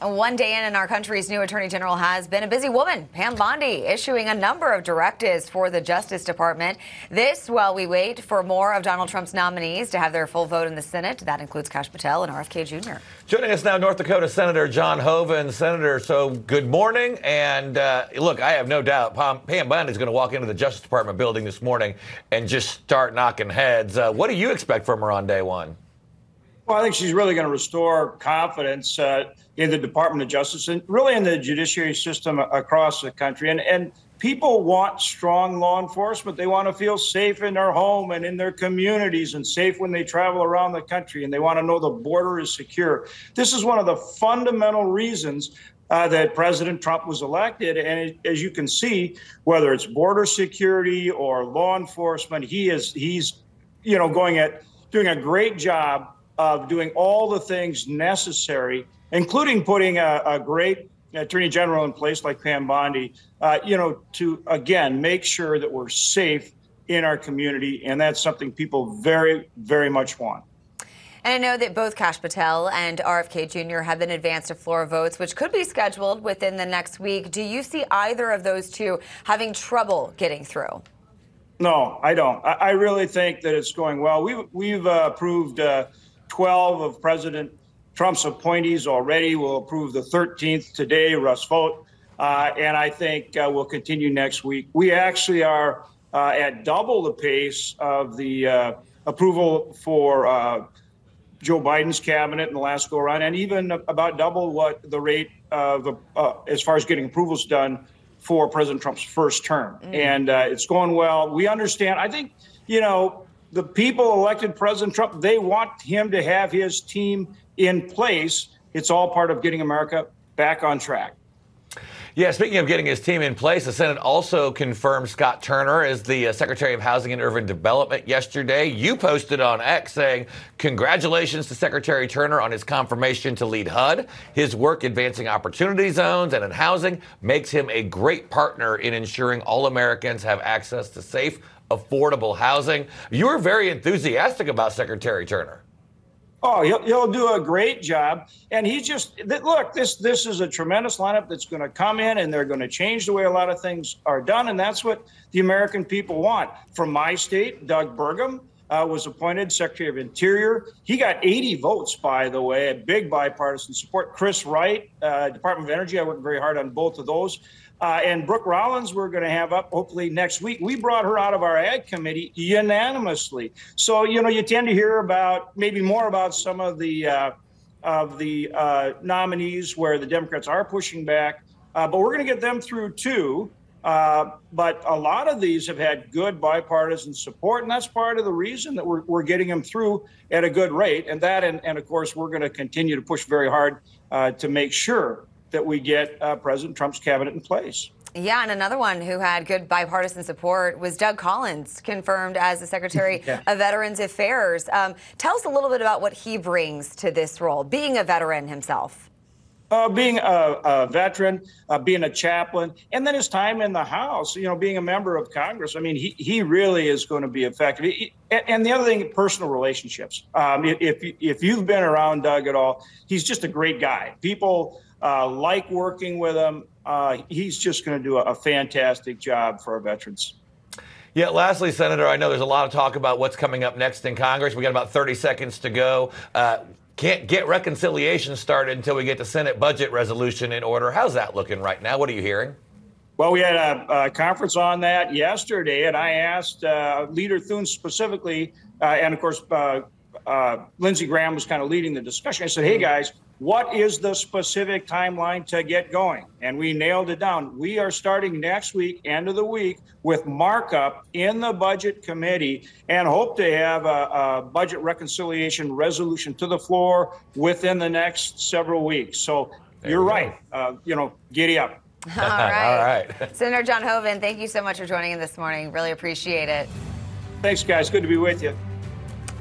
One day in, and our country's new Attorney General has been a busy woman. Pam Bondi issuing a number of directives for the Justice Department. This while we wait for more of Donald Trump's nominees to have their full vote in the Senate. That includes Patel and RFK Jr. Joining us now, North Dakota Senator John Hoeven. Senator, so good morning. And look, I have no doubt Pam Bondi is going to walk into the Justice Department building this morning and just start knocking heads. What do you expect from her on day one? Well, I think she's really going to restore confidence in the Department of Justice and really in the judiciary system across the country. And people want strong law enforcement. They want to feel safe in their home and in their communities and safe when they travel around the country. And they want to know the border is secure. This is one of the fundamental reasons that President Trump was elected. And as you can see, whether it's border security or law enforcement, he's doing a great job of doing all the things necessary, including putting a great attorney general in place like Pam Bondi, to, again, make sure that we're safe in our community. And that's something people very, very much want. And I know that both Patel and RFK Jr. have been advanced to floor votes, which could be scheduled within the next week. Do you see either of those two having trouble getting through? No, I don't. I really think that it's going well. We've approved 12 of President Trump's appointees already. We'll approve the 13th today, Russ Vought, and I think we'll continue next week. We actually are at double the pace of the approval for Joe Biden's cabinet in the last go-around, and even about double what the rate of as far as getting approvals done for President Trump's first term. And it's going well. We understand. I think, the people elected President Trump, they want him to have his team in place. It's all part of getting America back on track. Yeah, speaking of getting his team in place, the Senate also confirmed Scott Turner as the Secretary of Housing and Urban Development yesterday. You posted on X saying, congratulations to Secretary Turner on his confirmation to lead HUD. His work advancing opportunity zones and in housing makes him a great partner in ensuring all Americans have access to safe, affordable housing. You were very enthusiastic about Secretary Turner. Oh, he'll do a great job. And look, this is a tremendous lineup that's going to come in and they're going to change the way a lot of things are done. And that's what the American people want. From my state, Doug Burgum was appointed Secretary of Interior. He got 80 votes, by the way, a big bipartisan support. Chris Wright, Department of Energy, I worked very hard on both of those. And Brooke Rollins, we're going to have up hopefully next week. We brought her out of our Ag Committee unanimously. So, you tend to hear maybe more about some of the nominees where the Democrats are pushing back. But we're going to get them through, too. But a lot of these have had good bipartisan support, and that's part of the reason that we're getting them through at a good rate. And of course, we're going to continue to push very hard to make sure that we get President Trump's cabinet in place. Yeah, and another one who had good bipartisan support was Doug Collins, confirmed as the Secretary of Veterans Affairs. Tell us a little bit about what he brings to this role, being a veteran himself. Being a veteran, being a chaplain, and then his time in the House, being a member of Congress. I mean, he really is going to be effective. And the other thing, personal relationships. If you've been around Doug at all, he's just a great guy. People like working with him. He's just going to do a fantastic job for our veterans. Yeah, lastly, Senator, I know there's a lot of talk about what's coming up next in Congress. We got about 30 seconds to go. Can't get reconciliation started until we get the Senate budget resolution in order. How's that looking right now? What are you hearing? Well, we had a conference on that yesterday, and I asked Leader Thune specifically, and of course, Lindsey Graham was kind of leading the discussion. I said, hey, guys, what is the specific timeline to get going? And we nailed it down. We are starting next week, end of the week, with markup in the Budget Committee and hope to have a budget reconciliation resolution to the floor within the next several weeks. So you're right. Giddy up. All right. All right. Senator John Hoeven, thank you so much for joining in this morning. Really appreciate it. Thanks, guys. Good to be with you.